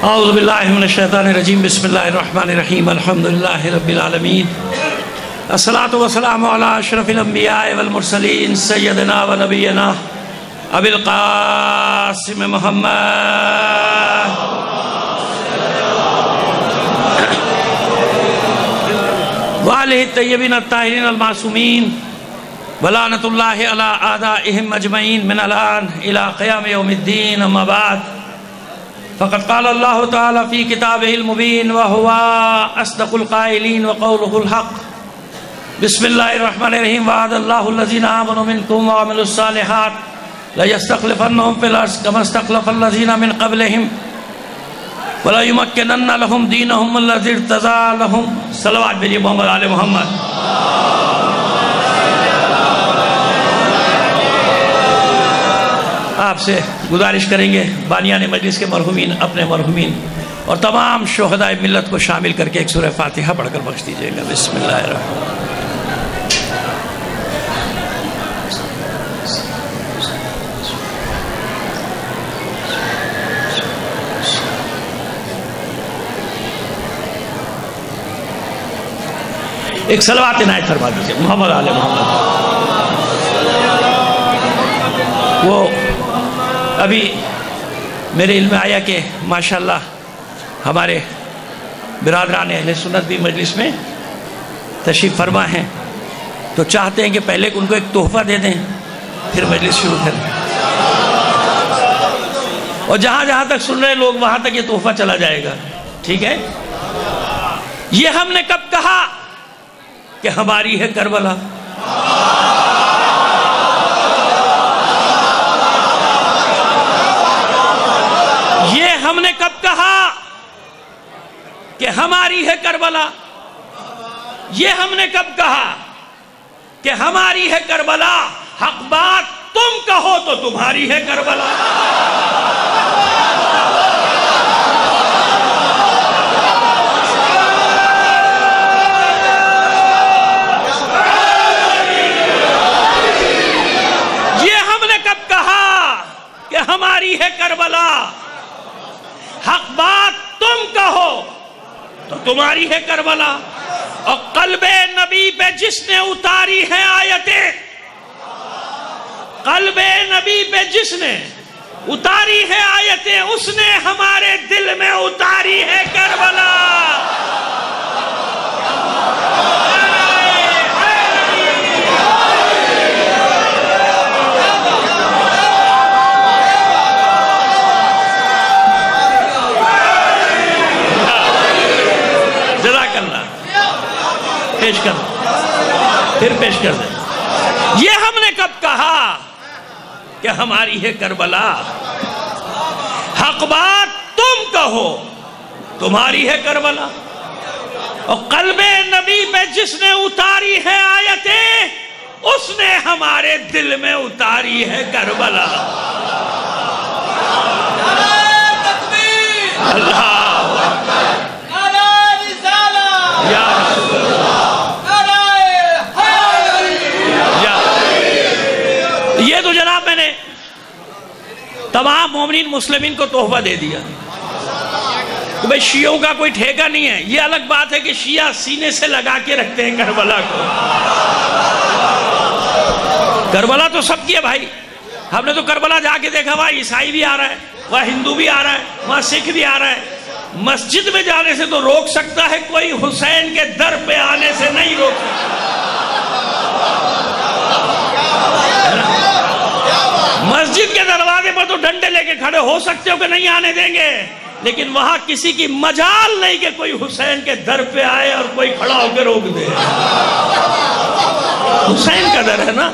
اعوذ باللہ من الشیطان الرجیم بسم اللہ الرحمن الرحیم الحمدللہ رب العالمین الصلاة والسلام علی اشرف الانبیاء والمرسلین سیدنا و نبینا ابی القاسم محمد وآلہ الطیبین الطاہرین المعصومین ولعنۃ اللہ علی اعدائہم اجمعین من الان الی قیام یوم الدین اما بعد فقد قال الله تعالى في كتابه المبين وهو أصدق القائلين وقوله الحق بسم الله الرحمن الرحيم وعد الله الذين آمنوا منكم وعملوا الصالحات ليستخلفنهم في الأرض كما استخلف الذين من قبلهم ولا يمكنن لهم دينهم الذي ارتضى لهم صلوات بجی محمد آل محمد. آپ سے گزارش کریں گے بانیان مجلس کے مرحومین اپنے مرحومین اور تمام شہداء ملت کو شامل کر کے ایک سورہ فاتحہ پڑھ کر بخش دیجئے گا. بسم اللہ الرحمن ایک صلوات عنایت فرما دیجئے محمد آل محمد. وہ ابھی میرے علم میں آیا کہ ماشاءاللہ ہمارے برادران اہل سنت بھی مجلس میں تشریف فرما ہیں تو چاہتے ہیں کہ پہلے ان کو ایک تحفہ دے دیں پھر مجلس شروع کریں اور جہاں جہاں تک سن رہے لوگ وہاں تک یہ تحفہ چلا جائے گا. ٹھیک ہے. یہ ہم نے کب کہا کہ ہماری ہے کربلا؟ یہ ہم نے کب کہا کہ ہماری ہے کربلا؟ یہ ہم نے کب کہا کہ ہماری ہے کربلا؟ حق بات تم کہو تو تمہاری ہے کربلا. یہ ہم نے کب کہا کہ ہماری ہے کربلا؟ حق بات تم کہو تو تمہاری ہے کربلا. اور قلب نبی پہ جس نے اتاری ہے آیتیں، قلب نبی پہ جس نے اتاری ہے آیتیں اس نے ہمارے دل میں اتاری ہے کربلا. پیش کر پھر پیش کر دیں. یہ ہم نے کب کہا کہ ہماری ہے کربلا؟ حق بات تم کہو تمہاری ہے کربلا. اور قلب نبی پہ جس نے اتاری ہے آیتیں اس نے ہمارے دل میں اتاری ہے کربلا. اللہ یہ تو جناب میں نے تمام مومنین مسلمین کو تحفہ دے دیا کہ بھئی شیعوں کا کوئی ٹھیکہ نہیں ہے. یہ الگ بات ہے کہ شیعہ سینے سے لگا کے رکھتے ہیں کربلا کو. کربلا تو سب کی ہے بھائی. ہم نے تو کربلا جا کے دیکھا وہاں عیسائی بھی آ رہا ہے, وہاں ہندو بھی آ رہا ہے, وہاں سکھ بھی آ رہا ہے. مسجد میں جانے سے تو روک سکتا ہے کوئی, حسین کے در پہ آنے سے نہیں روک سکتا. مسجد کے دروازے پر تو ڈنڈے لے کے کھڑے ہو سکتے ہو کہ نہیں آنے دیں گے, لیکن وہاں کسی کی مجال نہیں کہ کوئی حسین کے در پہ آئے اور کوئی کھڑا ہو کے روک دے. حسین کا در ہے نا,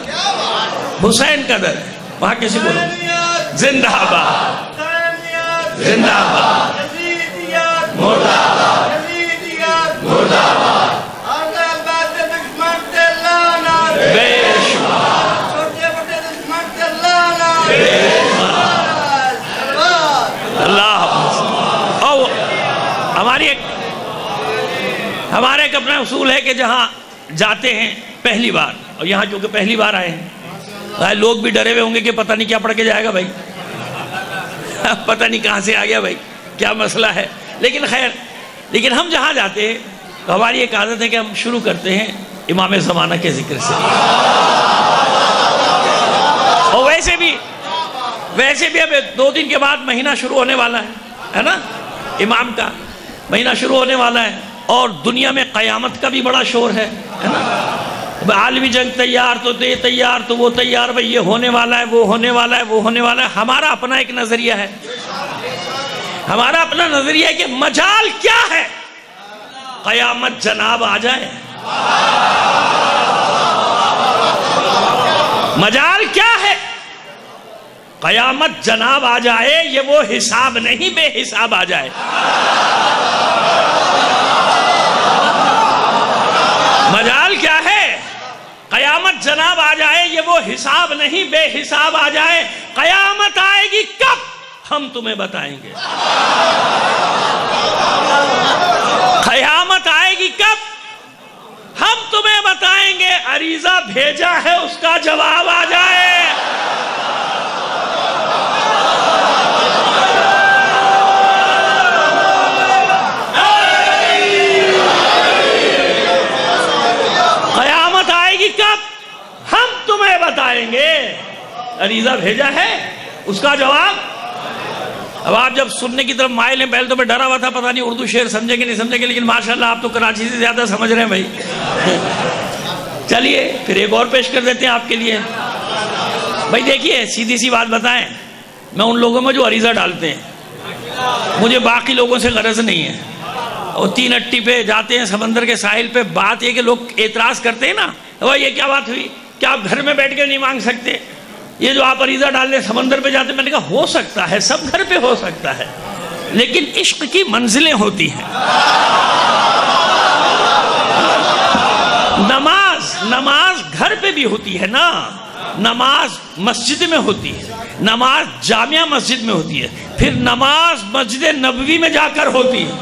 حسین کا در ہے, وہاں کسی کو زندہ آباد, زندہ آباد, مردہ آباد, مردہ آباد, بے شمار, اللہ. اور ہمارے ایک اپنا اصول ہے کہ جہاں جاتے ہیں پہلی بار, اور یہاں چونکہ پہلی بار آئے ہیں لوگ بھی ڈرے ہوئے ہوں گے کہ پتہ نہیں کیا پڑھ کے جائے گا بھائی, پتہ نہیں کہاں سے آ گیا بھائی. کیا مسئلہ ہے. لیکن خیر، لیکن ہم جہاں جاتے ہیں تو ہماری ایک عادت ہے کہ ہم شروع کرتے ہیں امام زمانہ کے ذکر سے. اور ویسے بھی اب 2 دن کے بعد مہینہ شروع ہونے والا ہے نا، امام کا مہینہ شروع ہونے والا ہے، اور دنیا میں قیامت کا بھی بڑا شور ہے نا. عالمی جنگ تیار تو یہ تیار تو وہ تیار، بھئی یہ ہونے والا ہے، وہ ہونے والا ہے، وہ ہونے والا ہے. ہمارا اپنا ایک نظریہ ہے، ہمارا اپنا نظریہ ہے کہ مجال کیا ہے؟ قیامت جناب آ جائے. مجال کیا ہے؟ قیامت جناب آ جائے. یہ وہ حساب نہیں بے حساب آ جائے. مجال کیا ہے؟ قیامت جناب آ جائے. یہ وہ حساب نہیں بے حساب آ جائے. قیامت آئے گی کب؟ ہم تمہیں بتائیں گے. قیامت آئے گی کب؟ ہم تمہیں بتائیں گے. عریضہ بھیجا ہے، اس کا جواب آ جائے. قیامت آئے گی کب؟ ہم تمہیں بتائیں گے. عریضہ بھیجا ہے، اس کا جواب. اب آپ جب سننے کی طرف مائل ہیں، پہلے تو میں ڈرا ہوا تھا پتہ نہیں اردو شعر سمجھیں گے نہیں سمجھیں گے، لیکن ماشاءاللہ آپ تو کراچی سے زیادہ سمجھ رہے ہیں بھائی. چلیے پھر ایک اور پیش کر دیتے ہیں آپ کے لیے. بھائی دیکھیے، سیدھی سی بات بتائیں، میں ان لوگوں میں جو عریضہ ڈالتے ہیں، مجھے باقی لوگوں سے غرض نہیں ہے. اور 3 اٹی پہ جاتے ہیں سمندر کے ساحل پہ، بات یہ کہ لوگ اعتراض کرتے ہیں نا، یہ کیا بات ہوئی، کیا آپ گھر میں بیٹھ کے نہیں مانگ سکتے؟ یہ جو آپ عریضہ ڈالنے سمندر پہ جاتے ہیں، میں نے کہا ہو سکتا ہے، سب گھر پہ ہو سکتا ہے، لیکن عشق کی منزلیں ہوتی ہیں. نماز گھر پہ بھی ہوتی ہے نا، نماز مسجد میں ہوتی ہے، نماز جامعہ مسجد میں ہوتی ہے، پھر نماز مسجد نبوی میں جا کر ہوتی ہے.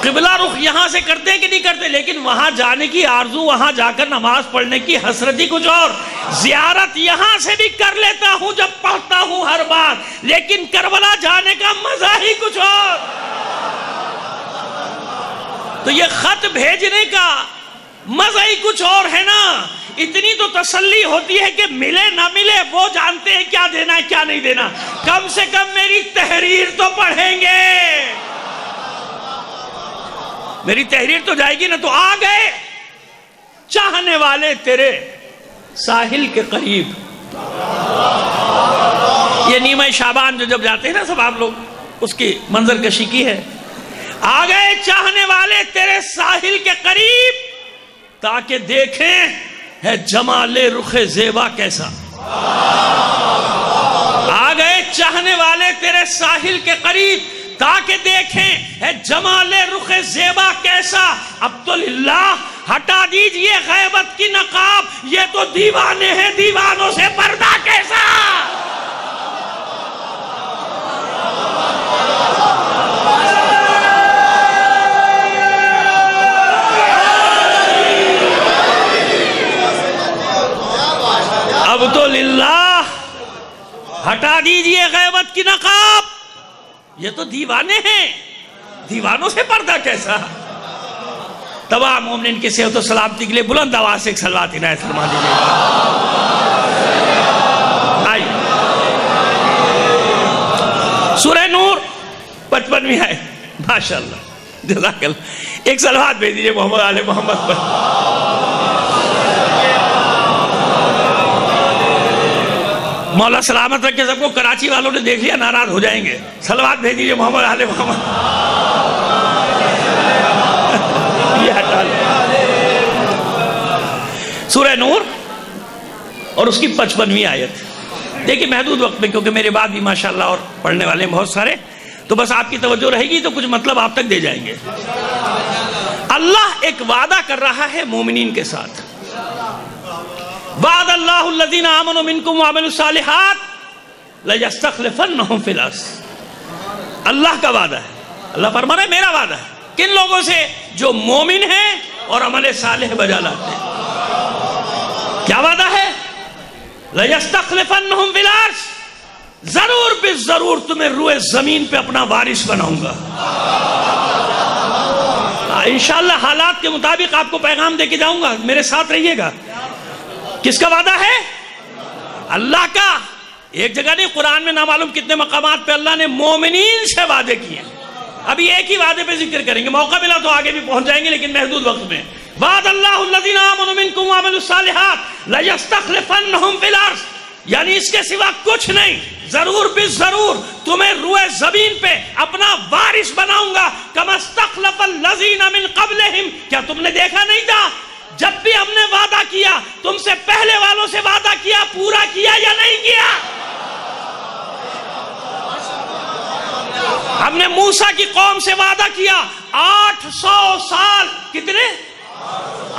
قبلہ رخ یہاں سے کرتے ہیں کہ نہیں کرتے، لیکن وہاں جانے کی آرزو، وہاں جا کر نماز پڑھنے کی حسرت ہی کچھ اور. زیارت یہاں سے بھی کر لیتا ہوں جب پڑھتا ہوں ہر بار، لیکن کربلا جانے کا مزہ ہی کچھ اور. تو یہ خط بھیجنے کا مزہ ہی کچھ اور ہے نا. اتنی تو تسلی ہوتی ہے کہ ملے نہ ملے وہ جانتے ہیں کیا دینا ہے کیا نہیں دینا. کم سے کم میری تحریر تو پڑھیں گے، میری تحریر تو جائے گی نا. تو آ گئے چاہنے والے تیرے ساحل کے قریب. یہ نیمہ شعبان جو جب جاتے ہیں نا سب آپ لوگ، اس کی منظر کشی کی ہے. آ گئے چاہنے والے تیرے ساحل کے قریب، تاکہ دیکھیں ہے جمال رخ زیبا کیسا. آ گئے چاہنے والے تیرے ساحل کے قریب، تاکہ دیکھیں ہے جمال رخ زیبا کیسا. اب تو للہ ہٹا دیجئے غیبت کی نقاب، یہ تو دیوانے ہیں، دیوانوں سے پردہ کیسا. اب تو للہ ہٹا دیجئے غیبت کی نقاب، یہ تو دیوانے ہیں، دیوانوں سے پردہ کیسا. تمام مومنین کی صحت و سلامتی کے لیے بلند آواز سے ایک صلوات عنایت فرما دیجئے. آئی سورہ نور 55ویں ہے. ماشاءاللہ جزاک اللہ. ایک صلوات بھیج دیجئے محمد آل محمد پر. مولا سلامت رکھے سب کو. کراچی والوں نے دیکھ لیا ناراض ہو جائیں گے. صلوات بھیج دیجئے محمد آل محمد. یہ ہٹا لیں. سورہ نور اور اس کی 55ویں آیت. دیکھیں محدود وقت میں، کیونکہ میرے بعد بھی ماشاءاللہ اور پڑھنے والے بہت سارے، تو بس آپ کی توجہ رہے گی تو کچھ مطلب آپ تک دے جائیں گے. اللہ ایک وعدہ کر رہا ہے مومنین کے ساتھ. وعد اللہ الذین آمنوا منکم وعملوا الصالحات لیستخلفنہم فی الارض. اللہ کا وعدہ ہے. اللہ فرما رہا ہے میرا وعدہ ہے. کن لوگوں سے؟ جو مومن ہیں اور عمل صالح بجا لاتے ہیں. کیا وعدہ ہے؟ لیستخلفنہم فی الارض. ضرور بے ضرور تمہیں روئے زمین پہ اپنا وارث بناؤں گا. انشاءاللہ حالات کے مطابق آپ کو پیغام دے کے جاؤں گا، میرے ساتھ رہیے گا. کس کا وعدہ ہے؟ اللہ کا. ایک جگہ نہیں، قرآن میں نامعلوم کتنے مقامات پہ اللہ نے مومنین سے وعدے کیے ہیں. ابھی ایک ہی وعدے پہ ذکر کریں گے، موقع ملا تو آگے بھی پہنچ جائیں گے لیکن محدود وقت میں. وعد اللہ الذین آمنوا منکم وعملوا الصالحات لیستخلفنہم فی الارض، یعنی اس کے سوا کچھ نہیں، ضرور بھی ضرور تمہیں روئے زمین پہ اپنا وارث بناؤں گا. کما استخلف الذین من قبلہم، کیا تم نے دیکھا نہیں تھا جب بھی ہم نے وعدہ کیا تم سے پہلے والوں سے وعدہ کیا، پورا کیا یا نہیں کیا؟ ہم نے موسیٰ کی قوم سے وعدہ کیا 800 سال. کتنے؟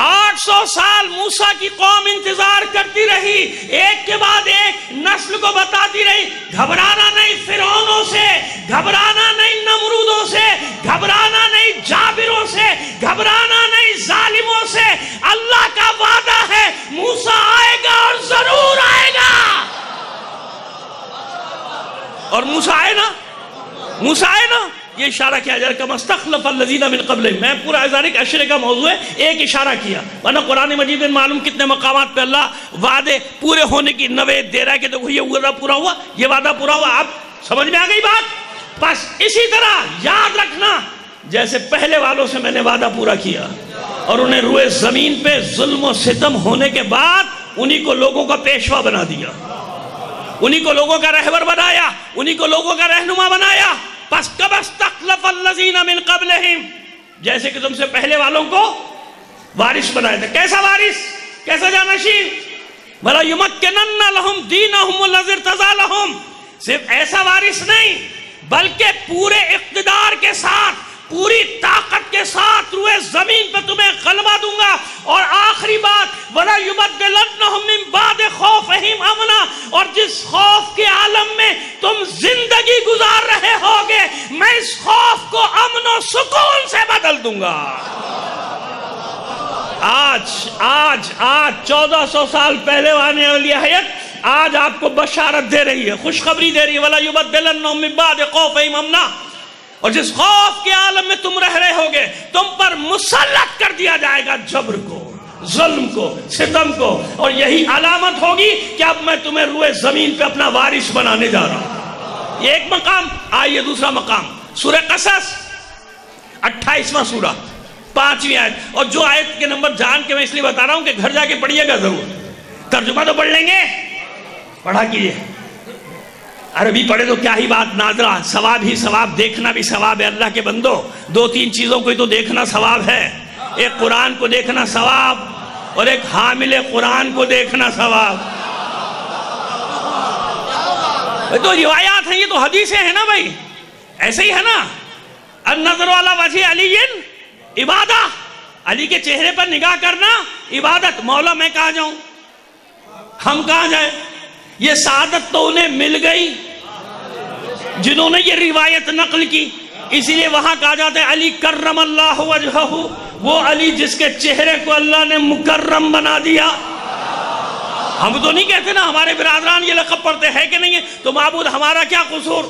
800 سال موسیٰ کی قوم انتظار کرتی رہی، ایک کے بعد ایک نسل کو بتاتی رہی گھبرانا نہیں فرعونوں سے، گھبرانا نہیں نمرودوں سے، گھبرانا نہیں جابروں سے، گھبرانا نہیں ظالموں سے. اللہ کا وعدہ ہے موسیٰ آئے گا اور ضرور آئے گا. اور موسیٰ آئے نا، موسیٰ آئے نا. یہ اشارہ کیا جائے کما استخلف الذین من قبلہم. میں پورا ازارک عشرے کا موضوع ہے، ایک اشارہ کیا، ورنہ قرآن مجید میں معلوم کتنے مقامات پہ اللہ وعدے پورے ہونے کی نوید دے رہا ہے کہ دیکھو یہ وعدہ پورا ہوا، یہ وعدہ پورا ہوا. اب سمجھ میں آ گئی بات؟ بس اسی طرح یاد رکھنا جیسے پہلے والوں سے میں نے وعدہ پورا کیا اور انہیں روئے زمین پہ ظلم و ستم ہونے کے بعد انہی کو لوگوں کا پیشوا بنا دیا، انہی کو لوگوں کا رہبر بنایا، انہی کو لوگوں کا رہنما بنایا. پس کب استخلف الذین من قبلہم، جیسے کہ تم سے پہلے والوں کو وارث بنائے تھے. کیسا وارث؟ کیسا جانشین؟ وَلَيُمَكِّنَنَّ لَهُمْ دِينَهُمُ الَّذِي ارْتَضَىٰ لَهُمْ. صرف ایسا وارث نہیں بلکہ پورے اقتدار کے ساتھ، پوری طاقت کے ساتھ روئے زمین پہ تمہیں غلبہ دوں گا. اور آخری بات وَلَيُبَدِّلَنَّهُم مِّن بَعْدِ خَوْفِهِمْ أَمْنًا، اور جس خوف کے عالم میں تم زندگی گزار رہے ہوگے میں اس خوف کو امن و سکون سے بدل دوں گا. آج 1400 سال پہلے آنے والی آیت آج آپ کو بشارت دے رہی ہے، خوشخبری دے رہی ہے. وَلَيُبَدِّلَنَّهُم مِّن بَعْدِ خَوْفِهِمْ أَمْنًا، اور جس خوف کے عالم میں تم رہ رہے ہوگے تم پر مسلط کر دیا جائے گا جبر کو، ظلم کو، ستم کو. اور یہی علامت ہوگی کہ اب میں تمہیں روئے زمین پہ اپنا وارث بنانے جا رہا ہوں. یہ ایک مقام. آئیے دوسرا مقام، سورہ قصص 28واں سورہ 5ویں آیت. اور جو آیت کے نمبر جان کے میں اس لیے بتا رہا ہوں کہ گھر جا کے پڑھیے گا ضرور، ترجمہ تو پڑھ لیں گے، پڑھا کیجیے. عربی پڑھے تو کیا ہی بات، ناظرہ ثواب ہی ثواب، دیکھنا بھی ثواب ہے. اللہ کے بندو 2-3 چیزوں کو ہی تو دیکھنا ثواب ہے، ایک قرآن کو دیکھنا ثواب اور ایک حامل قرآن کو دیکھنا ثواب. تو روایات ہیں، یہ تو حدیثیں ہیں نا بھائی، ایسے ہی ہے نا. النظر علی وجہ علی عبادہ، علی کے چہرے پر نگاہ کرنا عبادت. مولا میں کہاں جاؤں، ہم کہاں جائیں؟ یہ سعادت تو انہیں مل گئی جنہوں نے یہ روایت نقل کی. اسی لیے وہاں کہا جاتا ہے علی کرم اللہ وجہہ، وہ علی جس کے چہرے کو اللہ نے مکرم بنا دیا. ہم تو نہیں کہتے نا، ہمارے برادران یہ لقب پڑھتے ہیں کہ نہیں ہے، تو معبود ہمارا کیا قصور،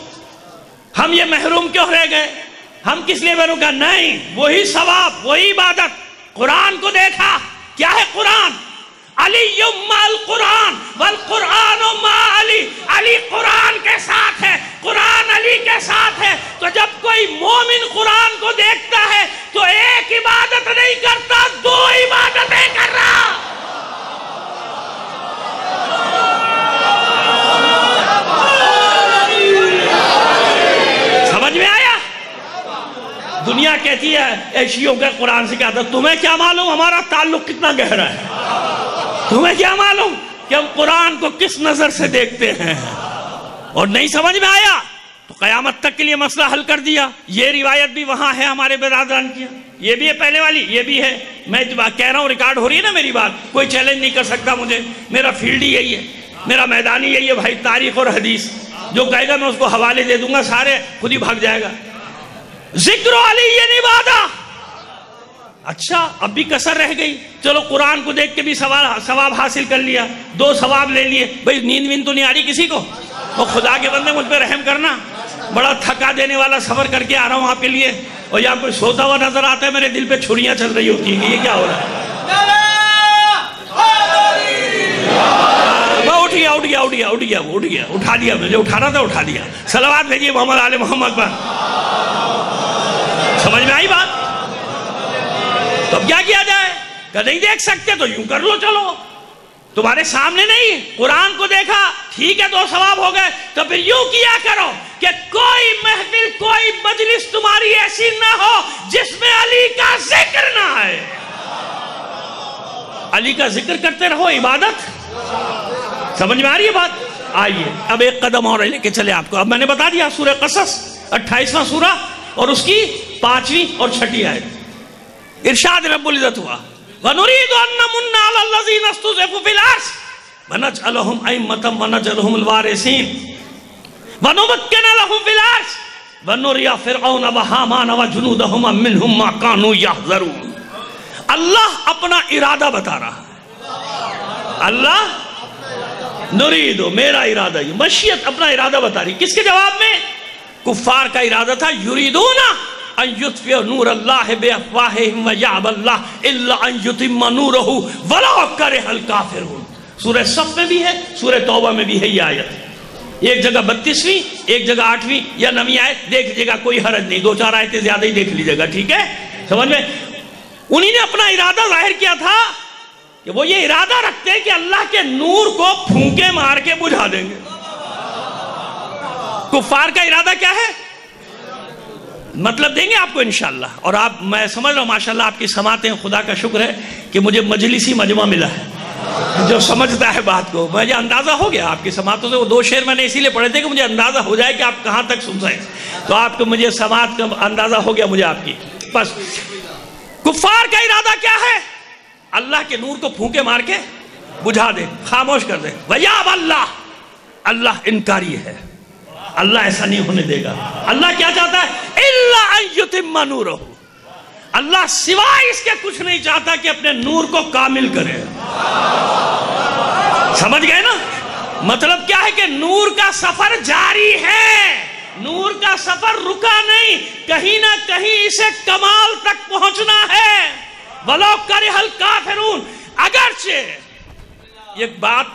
ہم یہ محروم کیوں رہ گئے، ہم کس لیے محروم کا نہیں. وہی ثواب، وہی عبادت. قرآن کو دیکھا، کیا ہے قرآن؟ علی مع القرآن والقرآن مع علی. علی قرآن کے ساتھ ہے، قرآن علی کے ساتھ ہے. تو جب کوئی مومن قرآن کو دیکھتا ہے تو ایک عبادت نہیں کرتا، 2 عبادتیں کر رہا. سمجھ میں آیا؟ دنیا کہتی ہے اے شیعوں کے قرآن سے کیا تھا، تمہیں کیا معلوم ہمارا تعلق کتنا گہرا ہے، تمہیں کیا معلوم کہ ہم قرآن کو کس نظر سے دیکھتے ہیں. اور نہیں سمجھ میں آیا تو قیامت تک کے لیے مسئلہ حل کر دیا. یہ روایت بھی وہاں ہے ہمارے برادران کی، یہ بھی ہے پہلے والی، یہ بھی ہے. میں کہہ رہا ہوں ریکارڈ ہو رہی ہے نا میری بات، کوئی چیلنج نہیں کر سکتا مجھے. میرا فیلڈ ہی یہی ہے، میرا میدان ہی یہی ہے بھائی، تاریخ اور حدیث. جو کہے گا میں اس کو حوالے دے دوں گا، سارے خود ہی بھاگ جائے گا. ذکر علی یہ نہیں وعدہ. اچھا اب بھی کسر رہ گئی، چلو قرآن کو دیکھ کے بھی ثواب حاصل کر لیا، 2 ثواب لے لیے. بھئی نیند وین تو نہیں آ رہی کسی کو؟ وہ خدا کے بندے مجھ پہ رحم کرنا، بڑا تھکا دینے والا سفر کر کے آ رہا ہوں آپ کے لیے، اور یہاں کوئی سوتا ہوا نظر آتا ہے میرے دل پہ چھریاں چل رہی ہوتی ہیں، یہ کیا ہو رہا ہے؟ اٹھ گیا، اٹھا دیا، مجھے اٹھانا تھا، اٹھا دیا۔ صلوات بھیجیے محمد آل محمد پر۔ سمجھ میں آئی بات؟ تو اب کیا جائے؟ کہ نہیں دیکھ سکتے تو یوں کر لو، چلو تمہارے سامنے نہیں، قرآن کو دیکھا ٹھیک ہے تو ثواب ہو گئے، تو پھر یوں کیا کرو کہ کوئی محفل، کوئی مجلس تمہاری ایسی نہ ہو جس میں علی کا ذکر نہ ہے۔ علی کا ذکر کرتے رہو، عبادت۔ سمجھ میں آ رہی ہے بات؟ آئیے اب ایک قدم اور لے کے چلے آپ کو۔ اب میں نے بتا دیا سورہ قصص 28واں سورہ اور اس کی 5ویں اور 6ٹھی آیت۔ ارشاد رب العزت ہوا وَنُرِيدُ أَن نَّمُنَّ عَلَى الَّذِينَ اسْتُضْعِفُوا فِي الْأَرْضِ وَنَجْعَلَهُمْ أَئِمَّةً وَنَجْعَلَهُمُ الْوَارِثِينَ وَنُمَكِّنَ لَهُمْ فِي الْأَرْضِ وَنُرِيَ فِرْعَوْنَ وَهَامَانَ وَجُنُودَهُمْ مِنْهُمْ مَا كَانُوا يَحْذَرُونَ۔ اللہ اپنا ارادہ بتا رہا ہے، اللہ نُرِيدُ میرا ارادہ، یہ مشیت اپنا ارادہ بتا رہی۔ کس کے جواب میں؟ کفار کا ارادہ تھا یریدون ان یطفئوا نور اللہ بافواہہم ویأبی اللہ الا ان یتم نورہ ولو کرہ الکافرون۔ سورہ صف میں بھی ہے، سورہ توبہ میں بھی ہے یہ آیت، ایک جگہ 32ویں ایک جگہ 8ویں یا 9ویں آیت، دیکھ لیجیے گا، کوئی حرج نہیں، 2-4 آیتیں زیادہ ہی دیکھ لیجیے گا، ٹھیک ہے؟ سمجھ میں؟ انہی نے اپنا ارادہ ظاہر کیا تھا کہ وہ یہ ارادہ رکھتے ہیں کہ اللہ کے نور کو پھونکے مار کے بجھا دیں گے۔ کفار کا ارادہ کیا ہے؟ مطلب دیں گے آپ کو انشاءاللہ، اور آپ، میں سمجھ رہا ہوں ماشاءاللہ آپ کی سماعتیں، خدا کا شکر ہے کہ مجھے مجلسی مجمع ملا ہے جو سمجھتا ہے بات کو۔ مجھے اندازہ ہو گیا آپ کی سماعتوں سے، وہ 2 شعر میں نے اسی لیے پڑھے تھے کہ مجھے اندازہ ہو جائے کہ آپ کہاں تک سن سکیں، تو آپ کو مجھے سماعت کا اندازہ ہو گیا مجھے آپ کی۔ بس کفار کا ارادہ کیا ہے؟ اللہ کے نور کو پھونکے مار کے بجھا دے، خاموش کر دے۔ وَيَأْبَى اللَّهُ، اللہ انکاری ہے، اللہ ایسا نہیں ہونے دے گا۔ اللہ کیا چاہتا ہے؟ إِلَّا أَن يُتِمَّ نُورَهُ، اللہ سوائے اس کے کچھ نہیں چاہتا کہ اپنے نور کو کامل کرے۔ سمجھ گئے نا؟ مطلب کیا ہے کہ نور کا سفر جاری ہے، نور کا سفر رکا نہیں، کہیں نہ کہیں اسے کمال تک پہنچنا ہے۔ وَلَوْ كَرِهَ الْكَافِرُونَ، اگرچہ یہ بات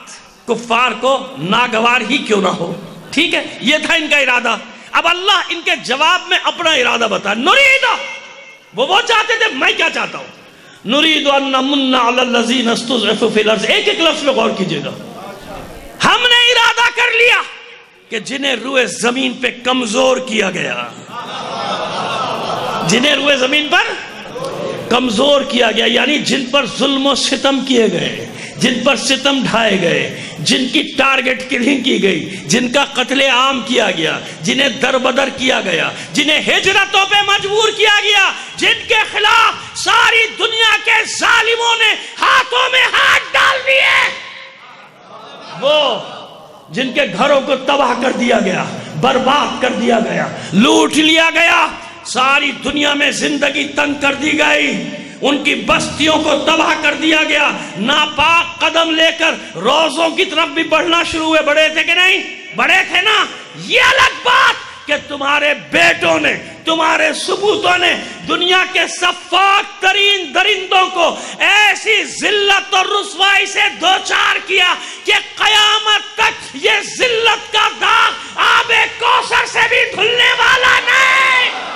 کفار کو ناگوار ہی کیوں نہ ہو، ٹھیک ہے؟ یہ تھا ان کا ارادہ۔ اب اللہ ان کے جواب میں اپنا ارادہ بتا، نُرِيدُ، وہ چاہتے تھے، میں کیا چاہتا ہوں؟ نُرِيدُ أَن نَّمُنَّ عَلَى الَّذِينَ اسْتُضْعِفُوا فِي الْأَرْضِ، ایک ایک لفظ میں غور کیجئے گا۔ ہم نے ارادہ کر لیا کہ جنہیں روئے زمین پہ کمزور کیا گیا، جنہیں روئے زمین پر کمزور کیا گیا، یعنی جن پر ظلم و ستم کیے گئے، جن پر ستم ڈھائے گئے، جن کی ٹارگٹ کلنگ کی گئی، جن کا قتل عام کیا گیا، جنہیں دربدر کیا گیا، جنہیں ہجرتوں پہ مجبور کیا گیا، جن کے خلاف ساری دنیا کے ظالموں نے ہاتھوں میں ہاتھ ڈال دیے، وہ جن کے گھروں کو تباہ کر دیا گیا، برباد کر دیا گیا، لوٹ لیا گیا، ساری دنیا میں زندگی تنگ کر دی گئی، ان کی بستیوں کو تباہ کر دیا گیا، ناپاک قدم لے کر روزوں کی طرف بھی بڑھنا شروع ہوئے۔ بڑے تھے کہ نہیں؟ بڑے تھے نا۔ یہ الگ بات کہ تمہارے بیٹوں نے، تمہارے ثبوتوں نے دنیا کے سفاک ترین درندوں کو ایسی ذلت اور رسوائی سے دوچار کیا کہ قیامت تک یہ ذلت کا داغ آب کوثر سے بھی دھلنے والا نہیں۔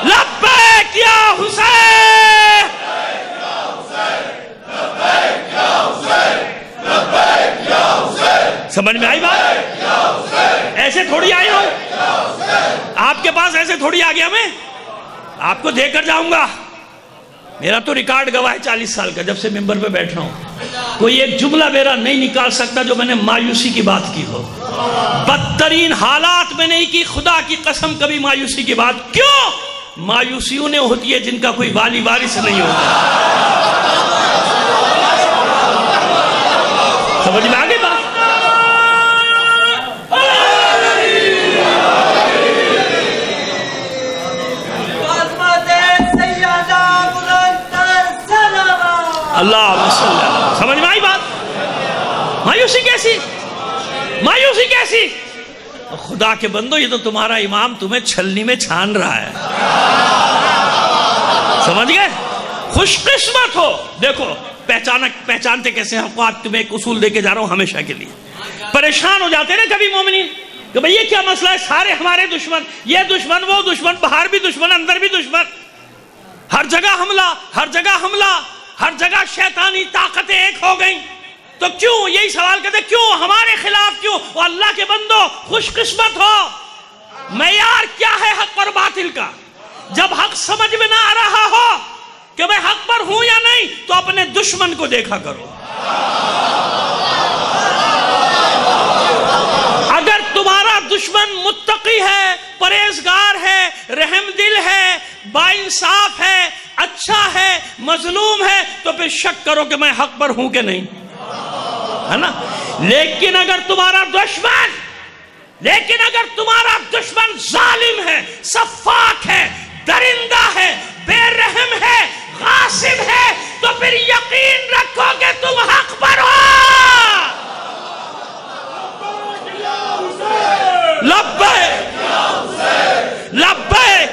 لبیک یا حسین، سمجھ میں آئی بات؟ ایسے تھوڑی آئی ہوں آپ کے پاس، ایسے تھوڑی آ گیا میں آپ کو دے کر جاؤں گا۔ میرا تو ریکارڈ گواہ ہے 40 سال کا، جب سے ممبر پہ بیٹھ رہا ہوں کوئی ایک جملہ میرا نہیں نکال سکتا جو میں نے مایوسی کی بات کی ہو۔ بدترین حالات میں نہیں کی، خدا کی قسم کبھی مایوسی کی بات۔ کیوں؟ مایوسی انہیں ہوتی ہے جن کا کوئی والی وارث نہیں ہوتا۔ سمجھ میں آگے بات؟ اللہ صلی اللہ، سمجھ میں آئی بات؟ مایوسی کیسی؟ مایوسی کیسی؟ خدا کے بندو یہ تو تمہارا امام تمہیں چھلنی میں چھان رہا ہے، سمجھ گئے؟ خوش قسمت ہو. دیکھو پہچانتے کیسے ہم کو آج تمہیں ایک اصول دے کے جا رہا ہوں ہمیشہ کے لیے. پریشان ہو جاتے نا کبھی مومنین کہ بھئی یہ کیا مسئلہ ہے، سارے ہمارے دشمن، یہ دشمن وہ دشمن، باہر بھی دشمن اندر بھی دشمن، ہر جگہ حملہ، ہر جگہ حملہ، ہر جگہ شیطانی طاقتیں ایک ہو گئیں. تو کیوں؟ یہی سوال کرتے کیوں ہمارے خلاف کیوں؟ وہ اللہ کے بندو خوش قسمت ہو. معیار کیا ہے حق اور باطل کا؟ جب حق سمجھ میں نہ آ رہا ہو کہ میں حق پر ہوں یا نہیں تو اپنے دشمن کو دیکھا کرو. اگر تمہارا دشمن متقی ہے، پرہیزگار ہے، رحم دل ہے، با انصاف ہے، اچھا ہے، مظلوم ہے، تو پھر شک کرو کہ میں حق پر ہوں کہ نہیں، ہے نا؟ لیکن اگر تمہارا دشمن ظالم ہے، سفاک ہے، درندہ ہے، بے رحم ہے، غاصب ہے، تو پھر یقین رکھو کہ تم حق پر ہو. لبیک لبیک،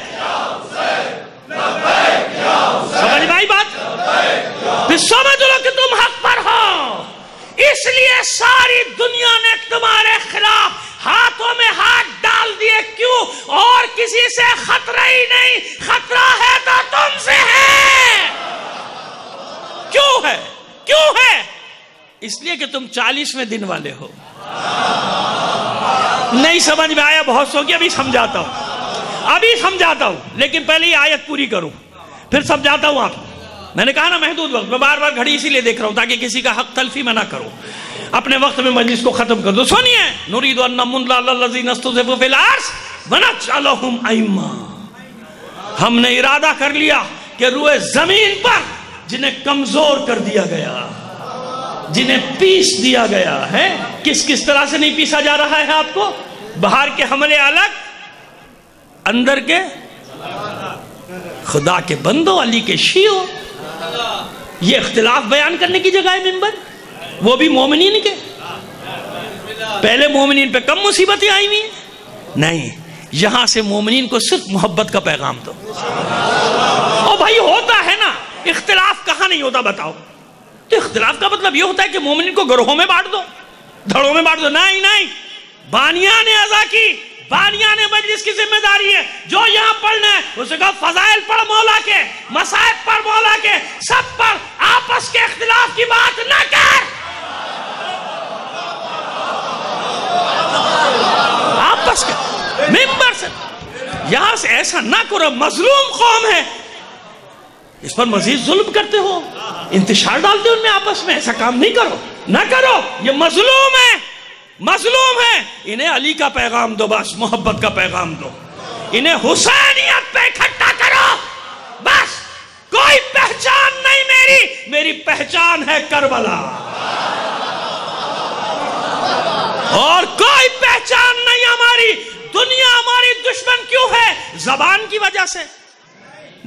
سمجھ میں آئی بات؟ پھر سمجھ لو کہ تم حق پر ہو. اس لیے ساری دنیا نے تمہارے خلاف ہاتھوں میں ہاتھ ڈال دیے. کیوں؟ اور کسی سے خطرہ ہی نہیں، خطرہ ہے تو تم سے ہے. کیوں ہے؟ اس لیے کہ تم 40ویں دن والے ہو. نہیں سمجھ میں آیا؟ بہت سو کی ابھی سمجھاتا ہوں، لیکن پہلے یہ آیت پوری کروں پھر سمجھاتا ہوں. آپ میں نے کہا نا محدود وقت، میں بار بار گھڑی اسی لیے دیکھ رہا ہوں تاکہ کسی کا حق تلفی میں نہ کروں، اپنے وقت میں مجلس کو ختم کر دو. سنیے، نريد ان نمن على الذين استضعفوا في الارض ونجعلهم ائمہ. ہم نے ارادہ کر لیا کہ روئے زمین پر جنہیں کمزور کر دیا گیا، جنہیں پیس دیا گیا ہے. کس طرح سے نہیں پیسا جا رہا ہے آپ کو؟ باہر کے حملے الگ، اندر کے خدا کے بندو، علی کے شیعوں. یہ اختلاف بیان کرنے کی جگہ ہے منبر، وہ بھی مومنین کے. پہلے مومنین پہ کم مصیبتیں آئی ہوئی ہیں؟ نہیں، یہاں سے مومنین کو صرف محبت کا پیغام دو. او بھائی ہوتا ہے نا، اختلاف کہاں نہیں ہوتا بتاؤ؟ تو اختلاف کا مطلب یہ ہوتا ہے کہ مومنین کو گروہوں میں بانٹ دو، دھڑوں میں بانٹ دو. نہیں، بانیان عزا کی، بانیان مجلس کی ذمہ داری ہے. جو یہاں پڑھنا ہے اسے کہا فضائل پڑھ مولا کے، مصائب پڑھ مولا کے، سب پر آپس کے اختلاف کی بات نہ کر. آپس کے ممبر سے یہاں سے ایسا نہ کرو. مظلوم قوم ہے، اس پر مزید ظلم کرتے ہو، انتشار ڈالتے ہو ان میں آپس میں. ایسا کام نہیں کرو، نہ کرو. یہ مظلوم ہے. انہیں علی کا پیغام دو، بس محبت کا پیغام دو. انہیں حسینیت پہ اکٹھا کرو، بس. کوئی پہچان نہیں میری پہچان ہے کربلا. اور کوئی پہچان نہیں ہماری. دنیا ہماری دشمن کیوں ہے؟ زبان کی وجہ سے،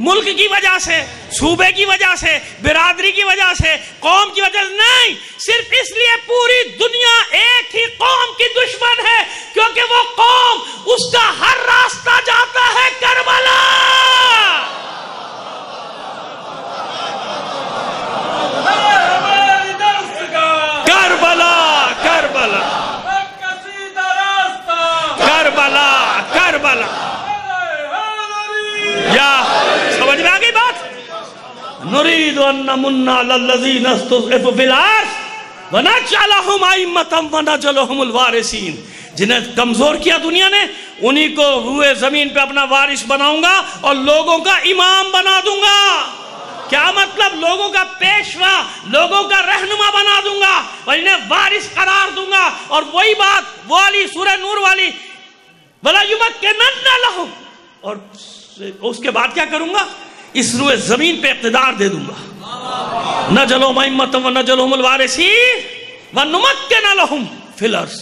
ملک کی وجہ سے، صوبے کی وجہ سے، برادری کی وجہ سے، قوم کی وجہ سے نہیں. صرف اس لیے پوری دنیا ایک ہی قوم کی دشمن ہے کیونکہ وہ قوم، اس کا ہر راستہ جاتا ہے کربلا. کربلا کربلا کربلا. یا سمجھ میں آگئی بات؟ نريد ان نمن على الذين استضعفوا في الارض ونجعلهم ائمة ونجعلهم الوارثين. جنہیں کمزور کیا دنیا نے، انہی کو روئے زمین پہ اپنا وارث بناؤں گا اور لوگوں کا امام بنا دوں گا. کیا مطلب؟ لوگوں کا پیشوا، لوگوں کا رہنما بنا دوں گا اور انہیں وارث قرار دوں گا. اور وہی بات وہ والی سورہ نور والی وَلَا يُمَكِّنَنَّ لَهُمْ، اور اس کے بعد کیا کروں گا؟ اس روئے زمین پہ اقتدار دے دوں گا. نَجَلُهُمْ أَئِمَّةً وَنَجَلُهُمُ الْوَارِثِينَ وَنُمَكِّنَ لَهُمْ فِي الْأَرْضِ.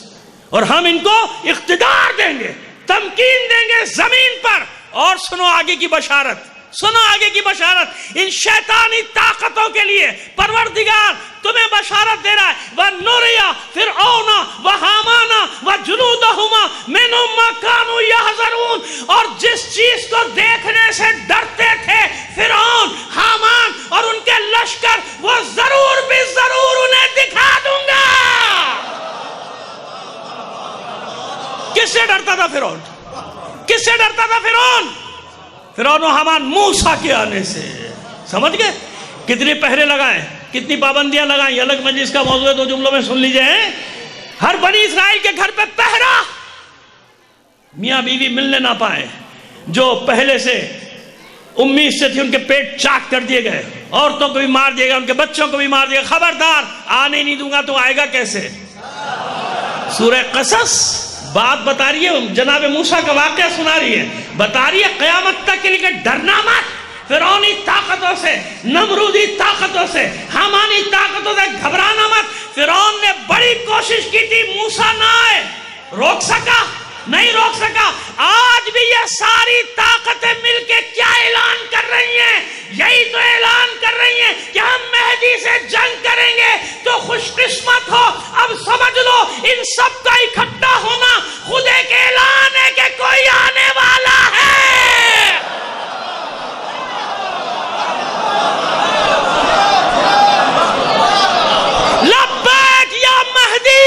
اور ہم ان کو اقتدار دیں گے، تمکین دیں گے زمین پر. اور سنو آگے کی بشارت، سنو آگے کی بشارت. ان شیطانی طاقتوں کے لیے پروردگار تمہیں بشارت دے رہا ہے. وَنُرِيَ فِرْعَوْنَ وَحَامَانَ وَجُنُودَهُمَا مِنْهُمْ مَا كَانُوا يَحْذَرُونَ. اور جس چیز کو دیکھنے سے ڈرتے تھے فرعون، حامان اور ان کے لشکر، وہ ضرور بھی ضرور انہیں دکھا دوں گا. کس سے ڈرتا تھا فرعون؟ کس سے ڈرتا تھا فرعون؟ فرعون و حامان موسیٰ کے آنے سے. سمجھ گئے؟ کتنے پہرے لگائیں، کتنی پابندیاں لگائیں، الگ مجلس کا موضوع ہے، 2 جملوں میں سن لیجئے. ہر بنی اسرائیل کے گھر پہ پہرا، میاں بیوی ملنے نہ پائے. جو پہلے سے امید سے تھی ان کے پیٹ چاک کر دیے گئے، عورتوں کو بھی مار دیا گیا، ان کے بچوں کو بھی مار دیا گیا. خبردار، آنے نہیں دوں گا تو آئے گا کیسے؟ سورہ قصص بات بتا رہی ہے، جناب موسیٰ کا واقعہ سنا رہی ہے، بتا رہی ہے قیامت تک کے لیے ڈرنا مت. فرعونی طاقتوں سے، نمرودی طاقتوں سے، حامانی طاقتوں سے گھبرانا مت. فرعون نے بڑی کوشش کی تھی، موسیٰ نہ آئے، روک سکا؟ نہیں روک سکا. آج بھی یہ ساری طاقتیں مل کے کیا اعلان کر رہی ہیں؟ یہی تو اعلان کر رہی ہیں کہ ہم مہدی سے جنگ کریں گے. تو خوش قسمت ہو، اب سمجھ لو ان سب کا اکٹھا ہونا خود ایک اعلان ہے کہ کوئی آنے والا ہے. لبیک یا مہدی،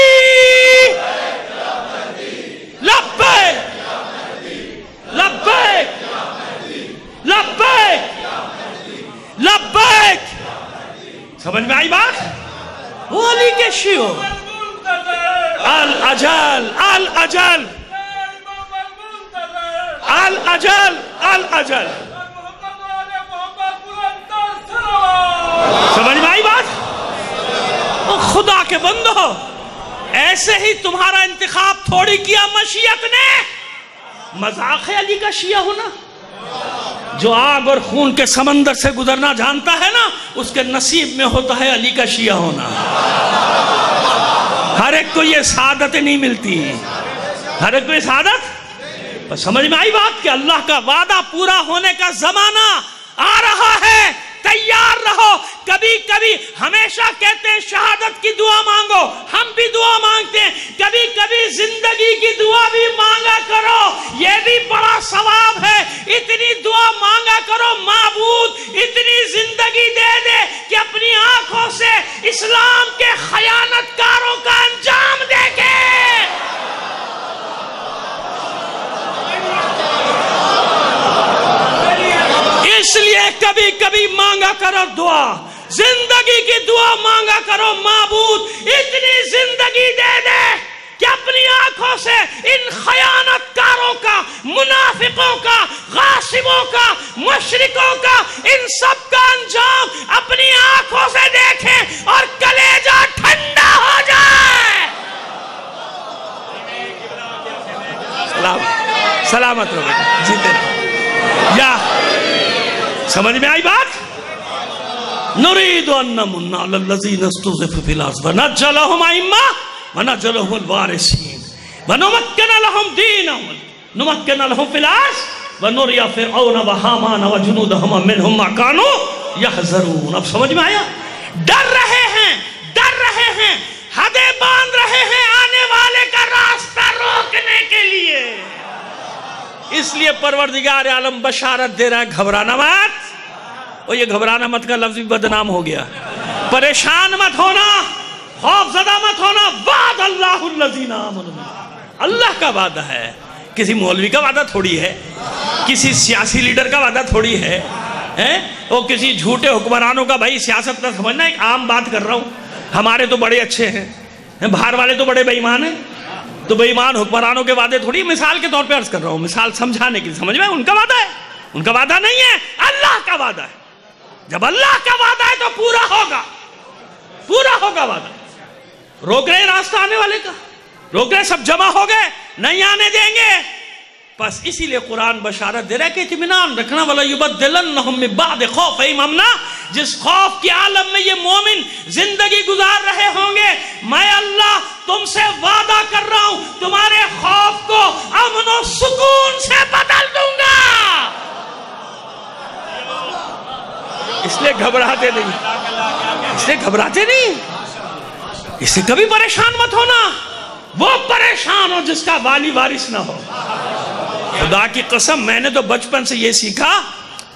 لبیک لبیک لبیک لبیک. سمجھ میں آئی بات؟ وہ علی کے شیعوں الاجل الاجل الاجل الاجل. سمجھ میں آئی بات؟ خدا کے بندو، ایسے ہی تمہارا انتخاب تھوڑی کیا مشیت نے. مذاق ہے علی کا شیعہ ہونا؟ جو آگ اور خون کے سمندر سے گزرنا جانتا ہے نا، اس کے نصیب میں ہوتا ہے علی کا شیعہ ہونا. ہر ایک کو یہ سعادت نہیں ملتی، ہر ایک کو یہ سعادت. بس سمجھ میں آئی بات کہ اللہ کا وعدہ پورا ہونے کا زمانہ آ رہا ہے. تیار رہو. کبھی کبھی ہمیشہ کہتے ہیں شہادت کی دعا مانگو، ہم بھی دعا مانگتے ہیں. کبھی کبھی زندگی کی دعا بھی مانگا کرو، یہ بھی بڑا ثواب ہے. اتنی دعا مانگا کرو معبود اتنی زندگی دے دے کہ اپنی آنکھوں سے اسلام کے خیانت کاروں کا انجام دیکھے. اس لیے کبھی کبھی مانگا کرو دعا، زندگی کی دعا مانگا کرو معبود اتنی زندگی دے دے کہ اپنی آنکھوں سے ان خیانت کاروں کا، منافقوں کا، غاصبوں کا، مشرکوں کا، ان سب کا انجام اپنی آنکھوں سے دیکھیں اور کلیجہ ٹھنڈا ہو جائے. سلامت رہو بیٹا، جیتے رہو. یا سمجھ میں آئی بات؟ نريد أن نمن على الذين استضعفوا في الأرض ونجعلهم أئمة ونجعلهم الوارثين ونمكن لهم دينهم نمكن لهم في الأرض ونري فرعون وهامان وجنودهما منهم ما كانوا يحذرون. اب سمجھ میں آیا؟ ڈر رہے ہیں حدیں باندھ رہے ہیں آنے والے کا راستہ روکنے کے لیے. اس لیے پروردگار عالم بشارت دے رہا ہے گھبرانا مت. اور یہ گھبرانا مت کا لفظ بھی بدنام ہو گیا. پریشان مت ہونا، خوف زدہ مت ہونا. وعد اللہ الذین آمنوا، اللہ کا وعدہ ہے، کسی مولوی کا وعدہ تھوڑی ہے، کسی سیاسی لیڈر کا وعدہ تھوڑی ہے. وہ کسی جھوٹے حکمرانوں کا. بھائی سیاست نہ سمجھنا، ایک عام بات کر رہا ہوں. ہمارے تو بڑے اچھے ہیں، باہر والے تو بڑے بے ایمان ہیں. تو بے ایمان حکمرانوں کے وعدے تھوڑی، مثال کے طور پہ عرض کر رہا ہوں، مثال سمجھانے کے لیے. سمجھ میں؟ ان کا وعدہ ہے، ان کا وعدہ نہیں ہے، اللہ کا وعدہ ہے. جب اللہ کا وعدہ ہے تو پورا ہوگا، پورا ہوگا وعدہ. روک رہے راستہ آنے والے کا، روک رہے سب جمع ہو گئے، نہیں آنے دیں گے. بس اسی لئے قرآن بشارت دے رہا ہے کہ اطمینان رکھنا. وَلَا يُبَدِّلَنَّهُم مِّن بَعْدِ خَوْفِهِمْ أَمْنًا. جس خوف کے عالم میں یہ مومن زندگی گزار رہے ہوں گے، میں اللہ تم سے وعدہ کر رہا ہوں تمہارے خوف کو امن و سکون سے بدل دوں گا. اس لیے گھبراتے نہیں، اس لیے گھبراتے نہیں، اس سے کبھی پریشان مت ہونا. وہ پریشان ہو جس کا والی وارث نہ ہو. خدا کی قسم میں نے تو بچپن سے یہ سیکھا،